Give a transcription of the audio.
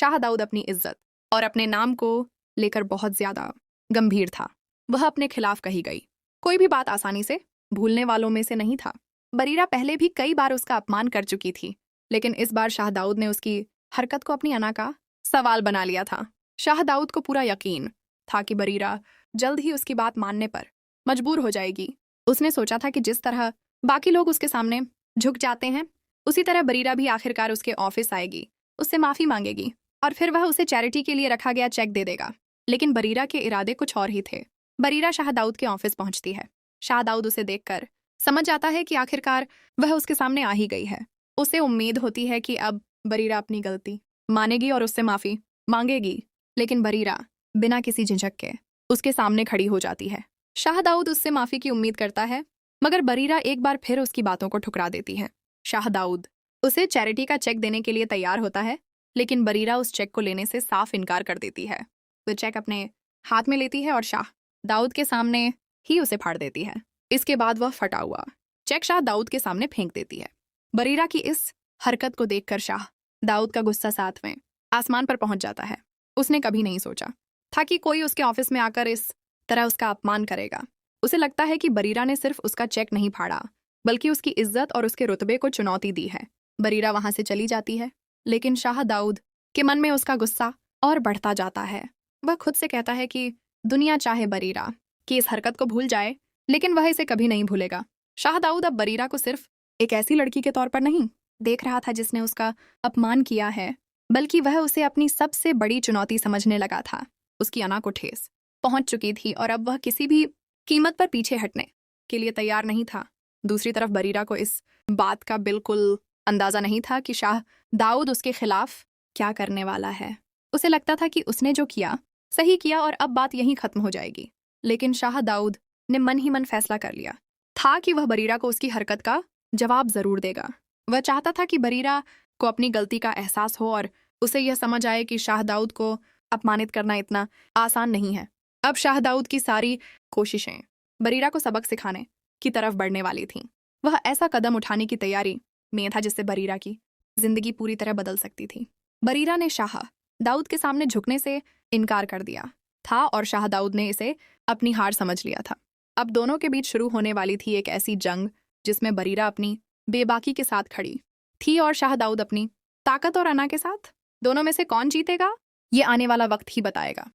शाह दाऊद अपनी इज्जत और अपने नाम को लेकर बहुत ज्यादा गंभीर था। वह अपने खिलाफ कही गई कोई भी बात आसानी से भूलने वालों में से नहीं था। बरीरा पहले भी कई बार उसका अपमान कर चुकी थी, लेकिन इस बार शाह दाऊद ने उसकी हरकत को अपनी अना का सवाल बना लिया था। शाह दाऊद को पूरा यकीन था कि बरीरा जल्द ही उसकी बात मानने पर मजबूर हो जाएगी। उसने सोचा था कि जिस तरह बाकी लोग उसके सामने झुक जाते हैं, उसी तरह बरीरा भी आखिरकार उसके ऑफिस आएगी, उससे माफी मांगेगी और फिर वह उसे चैरिटी के लिए रखा गया चेक दे देगा। लेकिन बरीरा के इरादे कुछ और ही थे। बरीरा शाह दाऊद के ऑफिस पहुंचती है। शाह दाऊद उसे देखकर समझ आता है कि आखिरकार वह उसके सामने आ ही गई है। उसे उम्मीद होती है कि अब बरीरा अपनी गलती मानेगी और उससे माफी मांगेगी, लेकिन बरीरा बिना किसी झिझक के उसके सामने खड़ी हो जाती है। शाह दाऊद उससे माफी की उम्मीद करता है, मगर बरीरा एक बार फिर उसकी बातों को ठुकरा देती है। शाह दाऊद उसे चैरिटी का चेक देने के लिए तैयार होता है, लेकिन बरीरा उस चेक को लेने से साफ इनकार कर देती है। वह चेक अपने हाथ में लेती है और शाह दाऊद के सामने ही उसे फाड़ देती है। इसके बाद वह फटा हुआ चेक शाह दाऊद के सामने फेंक देती है। बरीरा की इस हरकत को देखकर शाह दाऊद का गुस्सा 7वें आसमान पर पहुंच जाता है। उसने कभी नहीं सोचा था कि कोई उसके ऑफिस में आकर इस तरह उसका अपमान करेगा। उसे लगता है कि बरीरा ने सिर्फ उसका चेक नहीं फाड़ा, बल्कि उसकी इज्जत और उसके रुतबे को चुनौती दी है। बरीरा वहां से चली जाती है, लेकिन शाह दाऊद के मन में उसका गुस्सा और बढ़ता जाता है। वह खुद से कहता है कि दुनिया चाहे बरीरा की इस हरकत को भूल जाए, लेकिन वह इसे कभी नहीं भूलेगा। शाह दाऊद अब बरीरा को सिर्फ एक ऐसी लड़की के तौर पर नहीं देख रहा था जिसने उसका अपमान किया है, बल्कि वह उसे अपनी सबसे बड़ी चुनौती समझने लगा था। उसकी अना को ठेस पहुंच चुकी थी और अब वह किसी भी कीमत पर पीछे हटने के लिए तैयार नहीं था। दूसरी तरफ बरीरा को इस बात का बिल्कुल अंदाजा नहीं था कि शाह दाऊद उसके खिलाफ क्या करने वाला है। उसे लगता था कि उसने जो किया सही किया और अब बात यहीं खत्म हो जाएगी। लेकिन शाह दाऊद ने मन ही मन फैसला कर लिया था कि वह बरीरा को उसकी हरकत का जवाब जरूर देगा। वह चाहता था कि बरीरा को अपनी गलती का एहसास हो और उसे यह समझ आए कि शाह दाऊद को अपमानित करना इतना आसान नहीं है। अब शाह दाऊद की सारी कोशिशें बरीरा को सबक सिखाने की तरफ बढ़ने वाली थीं। वह ऐसा कदम उठाने की तैयारी में था जिससे बरीरा की जिंदगी पूरी तरह बदल सकती थी। बरीरा ने शाह दाऊद के सामने झुकने से इनकार कर दिया था और शाह दाऊद ने इसे अपनी हार समझ लिया था। अब दोनों के बीच शुरू होने वाली थी एक ऐसी जंग जिसमें बरीरा अपनी बेबाकी के साथ खड़ी थी और शाह दाऊद अपनी ताकत और अना के साथ। दोनों में से कौन जीतेगा, ये आने वाला वक्त ही बताएगा।